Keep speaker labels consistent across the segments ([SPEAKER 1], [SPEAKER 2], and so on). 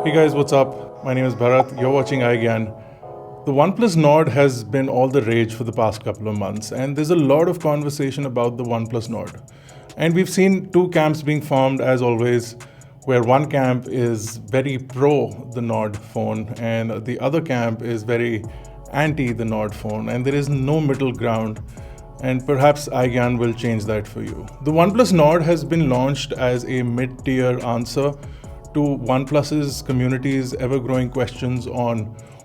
[SPEAKER 1] Hey guys, what's up? My name is Bharat. You're watching iGyaan. The OnePlus Nord has been all the rage for the past couple of months, and there's a lot of conversation about the OnePlus Nord. And we've seen two camps being formed as always, where one camp is very pro the Nord phone and the other camp is very anti the Nord phone, and there is no middle ground. And perhaps iGyaan will change that for you. The OnePlus Nord has been launched as a mid-tier answer to OnePlus's community's ever-growing questions on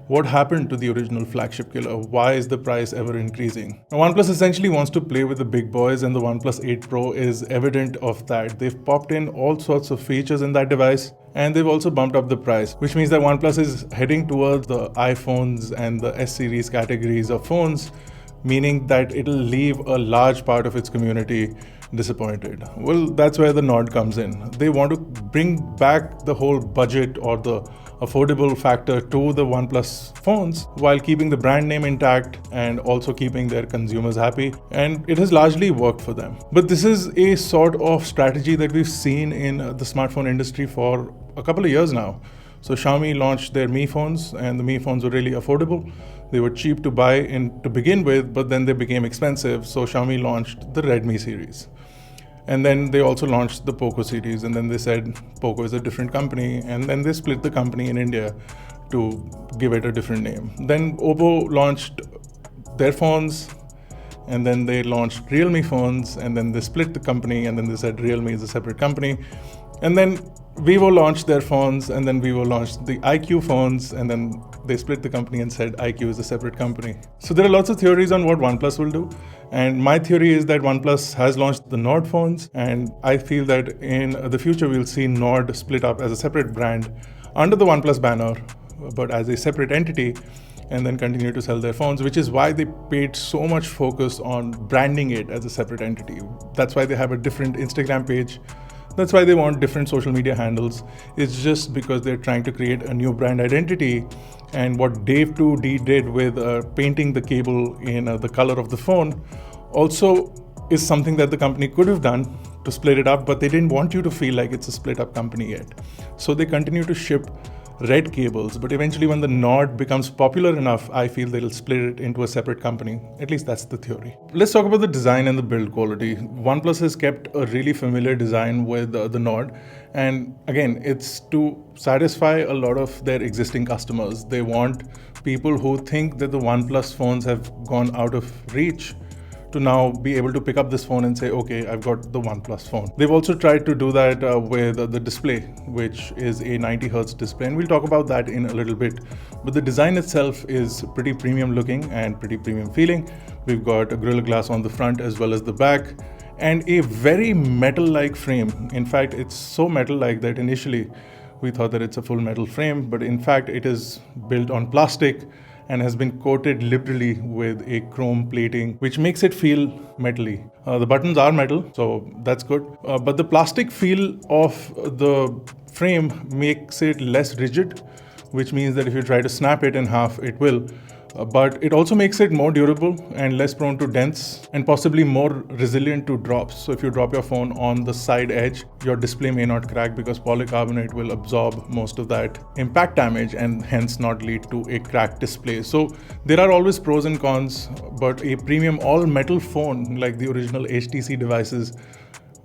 [SPEAKER 1] what happened to the original flagship killer. Why is the price ever increasing? Now, OnePlus essentially wants to play with the big boys, and the OnePlus 8 Pro is evident of that. They've popped in all sorts of features in that device, and they've also bumped up the price, which means that OnePlus is heading towards the iPhones and the S series categories of phones, meaning that it'll leave a large part of its community disappointed. Well, that's where the Nord comes in. They want to bring back the whole budget or the affordable factor to the OnePlus phones while keeping the brand name intact and also keeping their consumers happy. And it has largely worked for them. But this is a sort of strategy that we've seen in the smartphone industry for a couple of years now. So Xiaomi launched their Mi phones, and the Mi phones were really affordable. They were cheap to buy to begin with, but then they became expensive. So Xiaomi launched the Redmi series. And then they also launched the Poco series, and then they said Poco is a different company, and then they split the company in India to give it a different name. Then Oppo launched their phones, and then they launched Realme phones, and then they split the company, and then they said Realme is a separate company. And then Vivo launched their phones, and then Vivo launched the iQOO phones, and then they split the company and said iQOO is a separate company. So there are lots of theories on what OnePlus will do. And my theory is that OnePlus has launched the Nord phones, and I feel that in the future we'll see Nord split up as a separate brand under the OnePlus banner, but as a separate entity, and then continue to sell their phones, which is why they paid so much focus on branding it as a separate entity. That's why they have a different Instagram page. That's why they want different social media handles. It's just because they're trying to create a new brand identity. And what Dave 2D did with painting the cable in the color of the phone also is something that the company could have done to split it up, but they didn't want you to feel like it's a split up company yet. So they continue to ship red cables, but eventually when the Nord becomes popular enough, I feel they'll split it into a separate company. At least that's the theory. Let's talk about the design and the build quality. OnePlus has kept a really familiar design with the Nord, and again, it's to satisfy a lot of their existing customers. They want people who think that the OnePlus phones have gone out of reach to now be able to pick up this phone and say, okay, I've got the OnePlus phone. They've also tried to do that with the display, which is a 90 Hz display, and we'll talk about that in a little bit. But the design itself is pretty premium looking and pretty premium feeling. We've got a Gorilla Glass on the front as well as the back, and a very metal-like frame. In fact, it's so metal-like that initially we thought that it's a full metal frame, but in fact it is built on plastic and has been coated liberally with a chrome plating, which makes it feel metally. The buttons are metal, so that's good. But the plastic feel of the frame makes it less rigid, which means that if you try to snap it in half, it will. But it also makes it more durable and less prone to dents, and possibly more resilient to drops. So if you drop your phone on the side edge, your display may not crack because polycarbonate will absorb most of that impact damage and hence not lead to a cracked display. So there are always pros and cons, but a premium all metal phone like the original HTC devices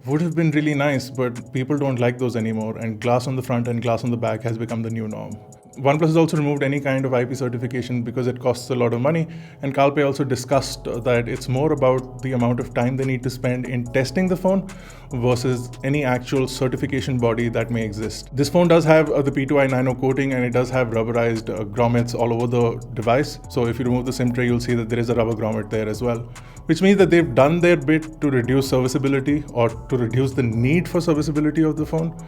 [SPEAKER 1] would have been really nice, but people don't like those anymore, and glass on the front and glass on the back has become the new norm. OnePlus has also removed any kind of IP certification because it costs a lot of money, and Kalpe also discussed that it's more about the amount of time they need to spend in testing the phone versus any actual certification body that may exist. This phone does have the P2i nano coating, and it does have rubberized grommets all over the device. So if you remove the SIM tray, you'll see that there is a rubber grommet there as well, which means that they've done their bit to reduce serviceability or to reduce the need for serviceability of the phone.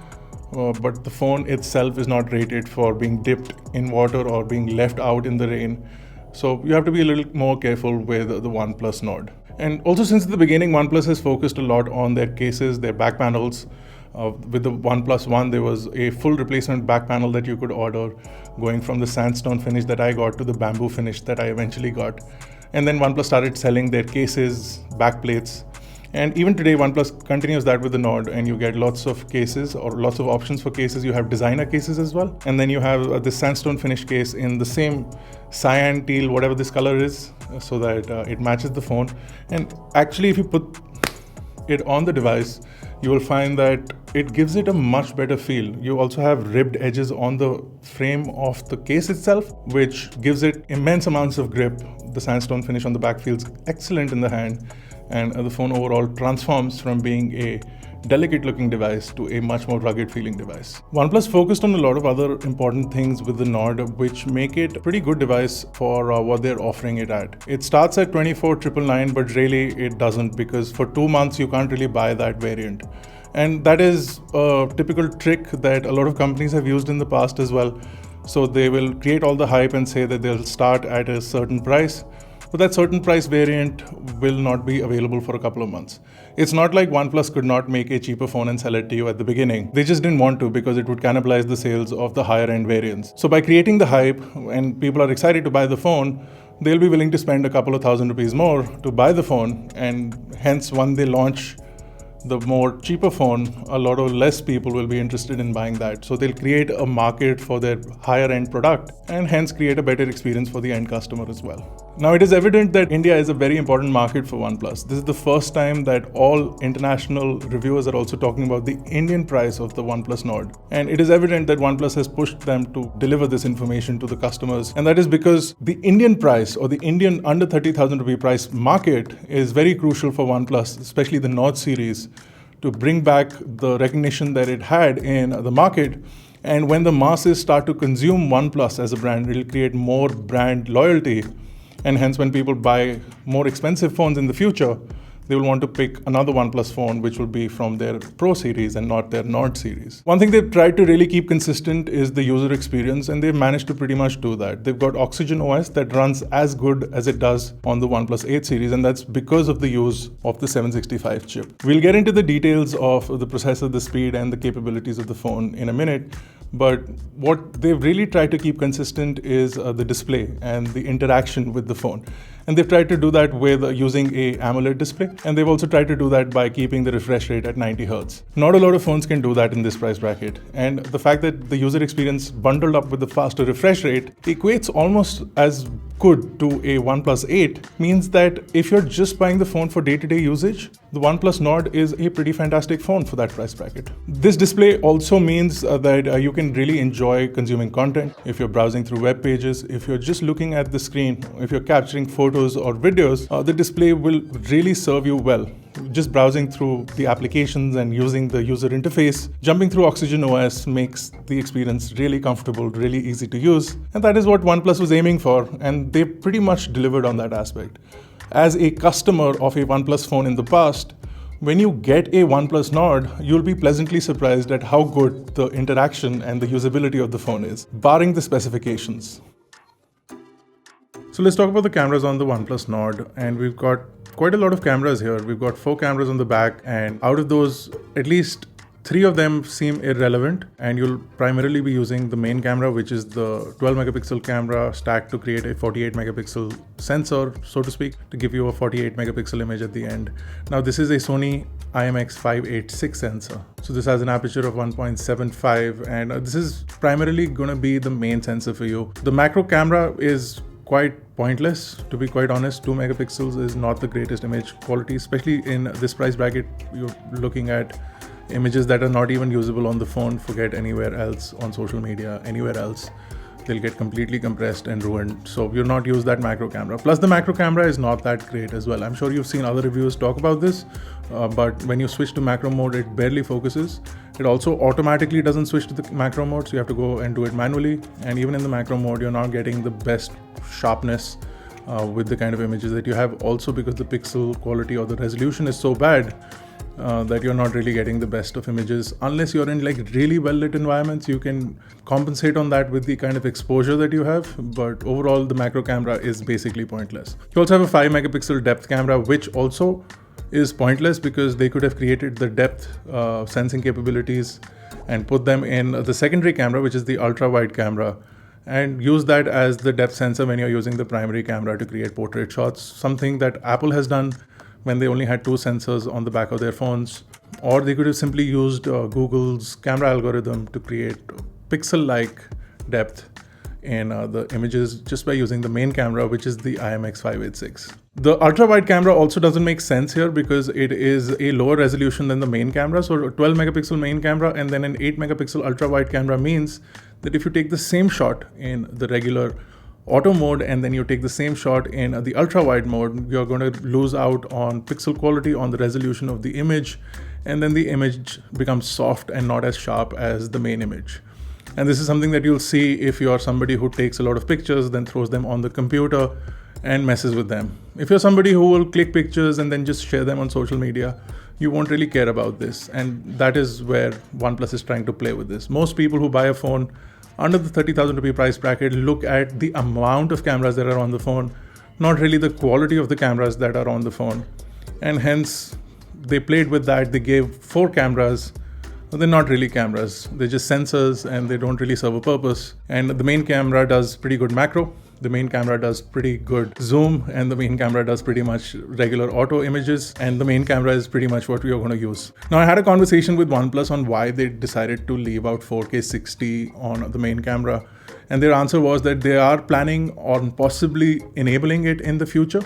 [SPEAKER 1] But the phone itself is not rated for being dipped in water or being left out in the rain. So you have to be a little more careful with the OnePlus Nord. And also, since the beginning, OnePlus has focused a lot on their cases, their back panels. With the OnePlus One, there was a full replacement back panel that you could order, going from the sandstone finish that I got to the bamboo finish that I eventually got. And then OnePlus started selling their cases, back plates, And even today, OnePlus continues that with the Nord, and you get lots of cases or lots of options for cases. You have designer cases as well. And then you have this sandstone finish case in the same cyan, teal, whatever this color is, so that it matches the phone. And actually, if you put it on the device, you will find that it gives it a much better feel. You also have ribbed edges on the frame of the case itself, which gives it immense amounts of grip. The sandstone finish on the back feels excellent in the hand, and the phone overall transforms from being a delicate looking device to a much more rugged feeling device. OnePlus focused on a lot of other important things with the Nord, which make it a pretty good device for what they're offering it at. It starts at 24,999, but really it doesn't, because for 2 months you can't really buy that variant. And that is a typical trick that a lot of companies have used in the past as well. So they will create all the hype and say that they'll start at a certain price, but that certain price variant will not be available for a couple of months. It's not like OnePlus could not make a cheaper phone and sell it to you at the beginning. They just didn't want to, because it would cannibalize the sales of the higher end variants. So by creating the hype and people are excited to buy the phone, they'll be willing to spend a couple of $1,000s more to buy the phone, and hence when they launch the more cheaper phone, a lot of less people will be interested in buying that. So they'll create a market for their higher end product and hence create a better experience for the end customer as well. Now, it is evident that India is a very important market for OnePlus. This is the first time that all international reviewers are also talking about the Indian price of the OnePlus Nord. And it is evident that OnePlus has pushed them to deliver this information to the customers. And that is because the Indian price, or the Indian under 30,000 rupee price market, is very crucial for OnePlus, especially the Nord series, to bring back the recognition that it had in the market. And when the masses start to consume OnePlus as a brand, it will create more brand loyalty. And hence, when people buy more expensive phones in the future, they will want to pick another OnePlus phone, which will be from their Pro series and not their Nord series. One thing they've tried to really keep consistent is the user experience, and they've managed to pretty much do that. They've got Oxygen OS that runs as good as it does on the OnePlus 8 series, and that's because of the use of the 765 chip. We'll get into the details of the processor, the speed, and the capabilities of the phone in a minute. But what they've really tried to keep consistent is the display and the interaction with the phone. And they've tried to do that with using a AMOLED display. And they've also tried to do that by keeping the refresh rate at 90 Hz. Not a lot of phones can do that in this price bracket. And the fact that the user experience bundled up with the faster refresh rate equates almost as good to a OnePlus 8 means that if you're just buying the phone for day-to-day usage, the OnePlus Nord is a pretty fantastic phone for that price bracket. This display also means that you can really enjoy consuming content. If you're browsing through web pages, if you're just looking at the screen, if you're capturing photos or videos, the display will really serve you well. Just browsing through the applications and using the user interface, jumping through Oxygen OS makes the experience really comfortable, really easy to use. And that is what OnePlus was aiming for, and they pretty much delivered on that aspect. As a customer of a OnePlus phone in the past, when you get a OnePlus Nord, you'll be pleasantly surprised at how good the interaction and the usability of the phone is, barring the specifications. So let's talk about the cameras on the OnePlus Nord, and we've got quite a lot of cameras here. We've got 4 cameras on the back, and out of those, at least 3 of them seem irrelevant, and you'll primarily be using the main camera, which is the 12 megapixel camera stacked to create a 48 megapixel sensor, so to speak, to give you a 48 megapixel image at the end. Now, this is a Sony IMX586 sensor. So this has an aperture of 1.75, and this is primarily going to be the main sensor for you. The macro camera is quite pointless, to be quite honest. 2 megapixels is not the greatest image quality, especially in this price bracket. You're looking at images that are not even usable on the phone. Forget anywhere else on social media, anywhere else. They'll get completely compressed and ruined. So you'll not use that macro camera. Plus the macro camera is not that great as well. I'm sure you've seen other reviewers talk about this, but when you switch to macro mode, it barely focuses. It also automatically doesn't switch to the macro mode, so you have to go and do it manually. And even in the macro mode, you're not getting the best sharpness with the kind of images that you have, also because the pixel quality or the resolution is so bad that you're not really getting the best of images. Unless you're in like really well lit environments, you can compensate on that with the kind of exposure that you have, but overall the macro camera is basically pointless. You also have a 5 megapixel depth camera, which also is pointless because they could have created the depth sensing capabilities and put them in the secondary camera, which is the ultra wide camera, and use that as the depth sensor when you're using the primary camera to create portrait shots, something that Apple has done when they only had two sensors on the back of their phones. Or they could have simply used Google's camera algorithm to create pixel-like depth in the images just by using the main camera, which is the IMX586. The ultra-wide camera also doesn't make sense here because it is a lower resolution than the main camera. So a 12 megapixel main camera and then an 8 megapixel ultra-wide camera means that if you take the same shot in the regular auto mode and then you take the same shot in the ultra-wide mode, you're going to lose out on pixel quality, on the resolution of the image, and then the image becomes soft and not as sharp as the main image. And this is something that you'll see if you're somebody who takes a lot of pictures, then throws them on the computer and messes with them. If you're somebody who will click pictures and then just share them on social media, you won't really care about this. And that is where OnePlus is trying to play with this. Most people who buy a phone under the 30,000 rupee price bracket look at the amount of cameras that are on the phone, not really the quality of the cameras that are on the phone. And hence, they played with that. They gave 4 cameras. They're not really cameras. They're just sensors and they don't really serve a purpose. And the main camera does pretty good macro. The main camera does pretty good zoom, and the main camera does pretty much regular auto images, and the main camera is pretty much what we are going to use. Now, I had a conversation with OnePlus on why they decided to leave out 4K 60 on the main camera, and their answer was that they are planning on possibly enabling it in the future,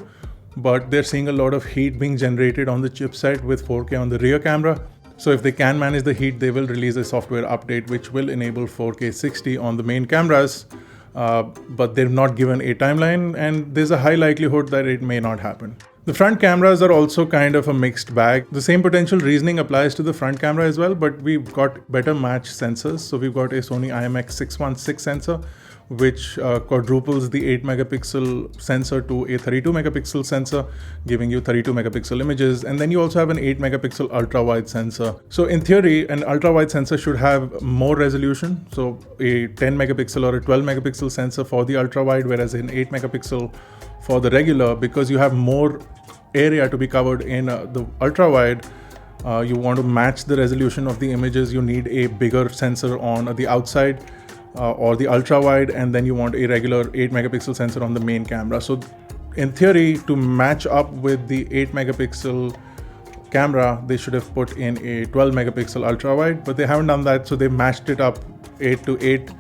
[SPEAKER 1] but they're seeing a lot of heat being generated on the chipset with 4K on the rear camera. So if they can manage the heat, they will release a software update which will enable 4K 60 on the main cameras. But they've not given a timeline, and there's a high likelihood that it may not happen. The front cameras are also kind of a mixed bag. The same potential reasoning applies to the front camera as well, but we've got better match sensors. So we've got a Sony IMX616 sensor, which quadruples the 8 megapixel sensor to a 32 megapixel sensor, giving you 32 megapixel images. And then you also have an 8 megapixel ultra wide sensor. So in theory, an ultra wide sensor should have more resolution. So a 10 megapixel or a 12 megapixel sensor for the ultra wide, whereas an 8 megapixel for the regular, because you have more area to be covered in the ultra wide. You want to match the resolution of the images. You need a bigger sensor on the outside. Or the ultra wide, and then you want a regular 8 megapixel sensor on the main camera. So in theory, to match up with the 8 megapixel camera, they should have put in a 12 megapixel ultra wide, but they haven't done that. So they matched it up 8 to 8,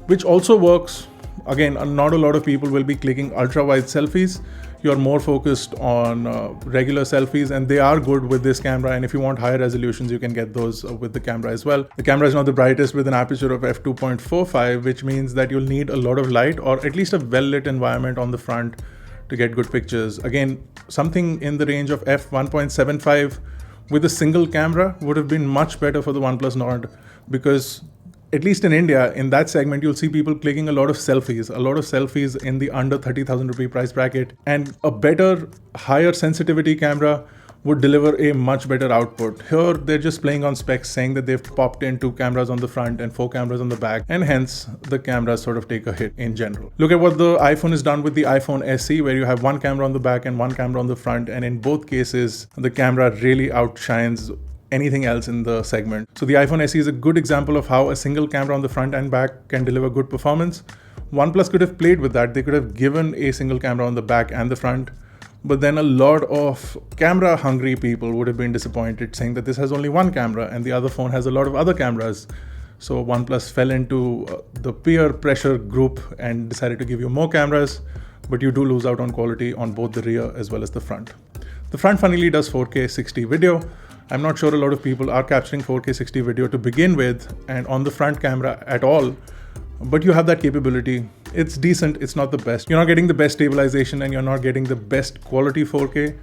[SPEAKER 1] which also works. Again, not a lot of people will be clicking ultra wide selfies. You're more focused on regular selfies, and they are good with this camera. And if you want higher resolutions, you can get those with the camera as well. The camera is not the brightest with an aperture of f2.45, which means that you'll need a lot of light or at least a well-lit environment on the front to get good pictures. Again, something in the range of f1.75 with a single camera would have been much better for the OnePlus Nord, because at least in India, in that segment, you'll see people clicking a lot of selfies in the under 30,000 rupee price bracket, and a better, higher sensitivity camera would deliver a much better output. Here, they're just playing on specs, saying that they've popped in 2 cameras on the front and 4 cameras on the back, and hence the cameras sort of take a hit in general. Look at what the iPhone has done with the iPhone SE, where you have 1 camera on the back and 1 camera on the front, and in both cases, the camera really outshines anything else in the segment. So the iPhone SE is a good example of how a single camera on the front and back can deliver good performance. OnePlus could have played with that. They could have given a single camera on the back and the front, but then a lot of camera hungry people would have been disappointed, saying that this has only 1 camera and the other phone has a lot of other cameras. So OnePlus fell into the peer pressure group and decided to give you more cameras, but you do lose out on quality on both the rear as well as the front. The front funnily does 4K 60 video. I'm not sure a lot of people are capturing 4K 60 video to begin with, and on the front camera at all, but you have that capability. It's decent, it's not the best. You're not getting the best stabilization and you're not getting the best quality 4K,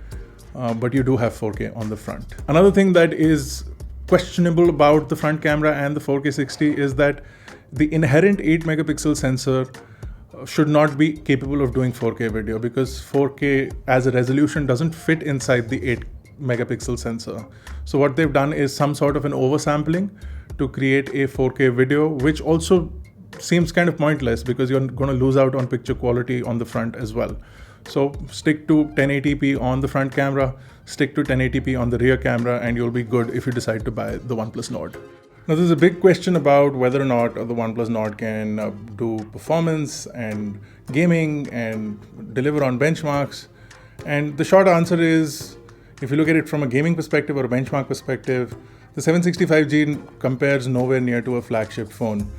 [SPEAKER 1] but you do have 4K on the front. Another thing that is questionable about the front camera and the 4K 60 is that the inherent 8 megapixel sensor should not be capable of doing 4K video, because 4K as a resolution doesn't fit inside the 8 megapixel sensor. So what they've done is some sort of an oversampling to create a 4K video, which also seems kind of pointless because you're going to lose out on picture quality on the front as well. So stick to 1080p on the front camera, stick to 1080p on the rear camera, and you'll be good if you decide to buy the OnePlus Nord. Now, there's a big question about whether or not the OnePlus Nord can do performance and gaming and deliver on benchmarks. And the short answer is If you look at it from a gaming perspective or a benchmark perspective, the 765G compares nowhere near to a flagship phone.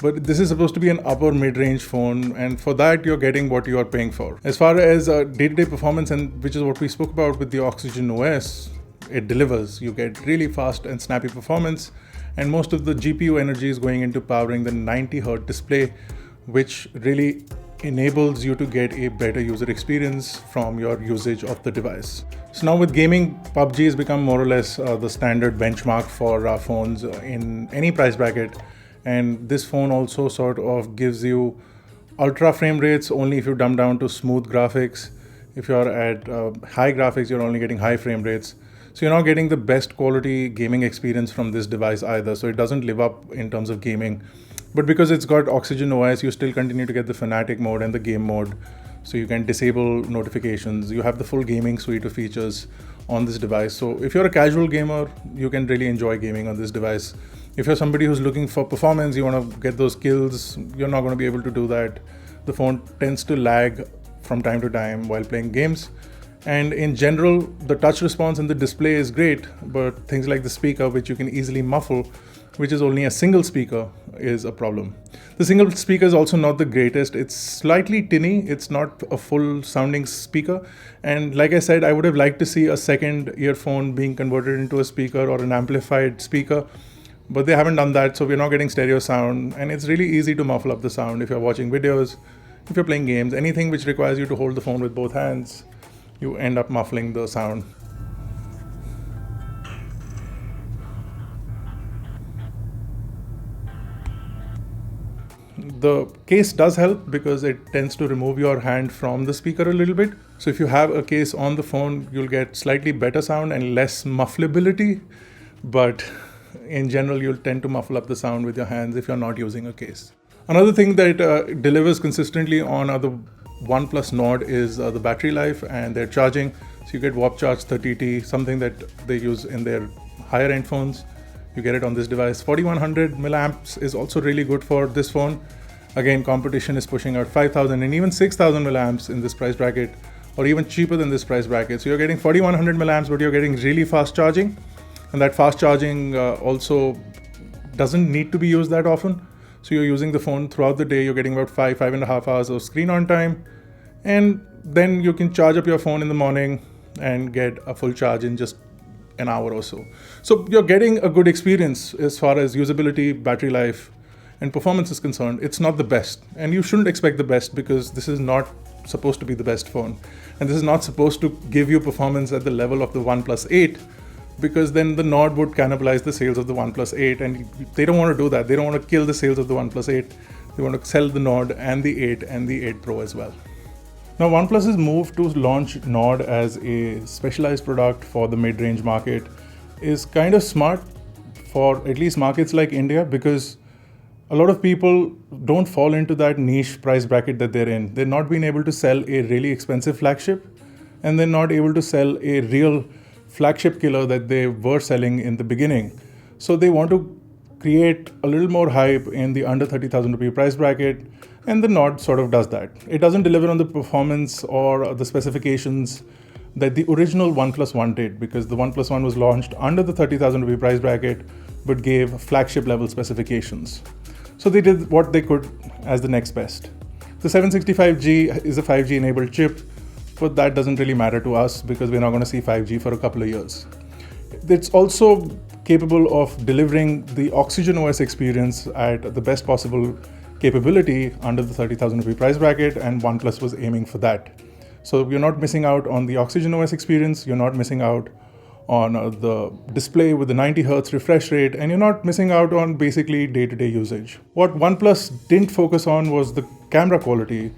[SPEAKER 1] But this is supposed to be an upper mid-range phone, and for that you're getting what you are paying for. As far as day-to-day performance, and which is what we spoke about with the Oxygen OS, it delivers. You get really fast and snappy performance, and most of the GPU energy is going into powering the 90Hz display, which really enables you to get a better user experience from your usage of the device. So now with gaming, PUBG has become more or less the standard benchmark for phones in any price bracket. And this phone also sort of gives you ultra frame rates only if you dumb down to smooth graphics. If you're at high graphics, you're only getting high frame rates. So you're not getting the best quality gaming experience from this device either. So it doesn't live up in terms of gaming. But because it's got Oxygen OS, you still continue to get the Fanatic mode and the game mode. So you can disable notifications. You have the full gaming suite of features on this device. So if you're a casual gamer, you can really enjoy gaming on this device. If you're somebody who's looking for performance, you want to get those kills, you're not going to be able to do that. The phone tends to lag from time to time while playing games. And in general, the touch response and the display is great, but things like the speaker, which you can easily muffle, which is only a single speaker, is a problem. The single speaker is also not the greatest. It's slightly tinny. It's not a full sounding speaker. And like I said, I would have liked to see a second earphone being converted into a speaker or an amplified speaker. But they haven't done that, so we're not getting stereo sound, and it's really easy to muffle up the sound if you're watching videos, if you're playing games, anything which requires you to hold the phone with both hands, you end up muffling the sound. The case does help because it tends to remove your hand from the speaker a little bit. So if you have a case on the phone, you'll get slightly better sound and less mufflability, but in general, you'll tend to muffle up the sound with your hands if you're not using a case. Another thing that delivers consistently on the OnePlus Nord is the battery life and their charging. So you get Warp Charge 30T, something that they use in their higher end phones. You get it on this device. 4100 milliamps is also really good for this phone. Again, competition is pushing out 5000 and even 6000 milliamps in this price bracket, or even cheaper than this price bracket. So you're getting 4100 milliamps, but you're getting really fast charging. And that fast charging also doesn't need to be used that often. So you're using the phone throughout the day. You're getting about 5.5 hours of screen on time. And then you can charge up your phone in the morning and get a full charge in just an hour or so. So you're getting a good experience as far as usability, battery life, and performance is concerned. It's not the best. And you shouldn't expect the best because this is not supposed to be the best phone. And this is not supposed to give you performance at the level of the OnePlus 8. Because then the Nord would cannibalize the sales of the OnePlus 8, and they don't want to do that. They don't want to kill the sales of the OnePlus 8. They want to sell the Nord and the 8 and the 8 Pro as well. Now, OnePlus's move to launch Nord as a specialized product for the mid-range market is kind of smart for at least markets like India, because a lot of people don't fall into that niche price bracket that they're in. They're not being able to sell a really expensive flagship, and they're not able to sell a real flagship killer that they were selling in the beginning. So they want to create a little more hype in the under 30,000 rupee price bracket, and the Nord sort of does that. It doesn't deliver on the performance or the specifications that the original OnePlus One did, because the OnePlus One was launched under the 30,000 rupee price bracket but gave flagship level specifications. So they did what they could as the next best. The 765G is a 5G enabled chip, but that doesn't really matter to us because we're not going to see 5G for a couple of years. It's also capable of delivering the Oxygen OS experience at the best possible capability under the 30,000 rupee price bracket, and OnePlus was aiming for that. So you're not missing out on the Oxygen OS experience, you're not missing out on the display with the 90 Hz refresh rate, and you're not missing out on basically day-to-day usage. What OnePlus didn't focus on was the camera quality.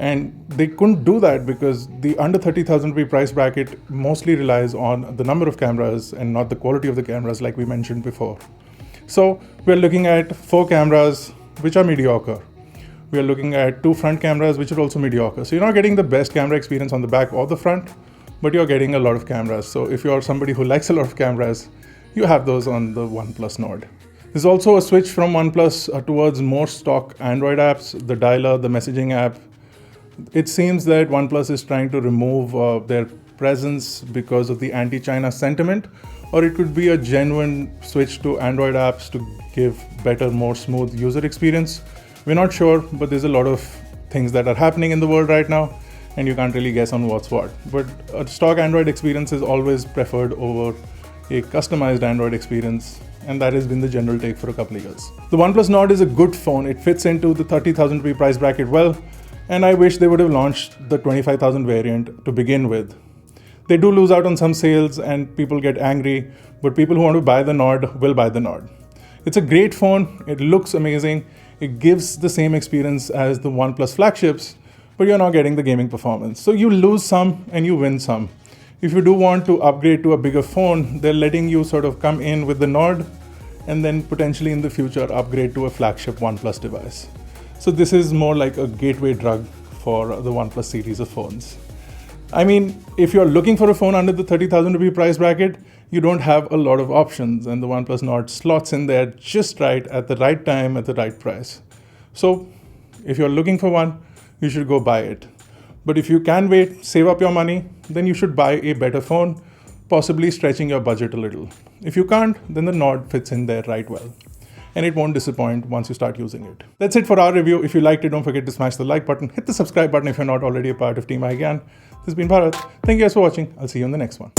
[SPEAKER 1] And they couldn't do that because the under 30,000 rupee price bracket mostly relies on the number of cameras and not the quality of the cameras, like we mentioned before. So we're looking at 4 cameras, which are mediocre. We are looking at 2 front cameras, which are also mediocre. So you're not getting the best camera experience on the back or the front, but you're getting a lot of cameras. So if you're somebody who likes a lot of cameras, you have those on the OnePlus Nord. There's also a switch from OnePlus towards more stock Android apps, the dialer, the messaging app. It seems that OnePlus is trying to remove their presence because of the anti-China sentiment, or it could be a genuine switch to Android apps to give better, more smooth user experience. We're not sure, but there's a lot of things that are happening in the world right now, and you can't really guess on what's what. But a stock Android experience is always preferred over a customized Android experience, and that has been the general take for a couple of years. The OnePlus Nord is a good phone. It fits into the 30,000 rupee price bracket well, and I wish they would have launched the 25,000 variant to begin with. They do lose out on some sales and people get angry, but people who want to buy the Nord will buy the Nord. It's a great phone, it looks amazing, it gives the same experience as the OnePlus flagships, but you're not getting the gaming performance. So you lose some and you win some. If you do want to upgrade to a bigger phone, they're letting you sort of come in with the Nord and then potentially in the future upgrade to a flagship OnePlus device. So this is more like a gateway drug for the OnePlus series of phones. I mean, if you're looking for a phone under the 30,000 rupee price bracket, you don't have a lot of options, and the OnePlus Nord slots in there just right at the right time at the right price. So if you're looking for one, you should go buy it. But if you can wait, save up your money, then you should buy a better phone, possibly stretching your budget a little. If you can't, then the Nord fits in there right well, and it won't disappoint once you start using it. That's it for our review. If you liked it, don't forget to smash the like button, hit the subscribe button if you're not already a part of Team iGyaan. This has been Bharat. Thank you guys for watching. I'll see you in the next one.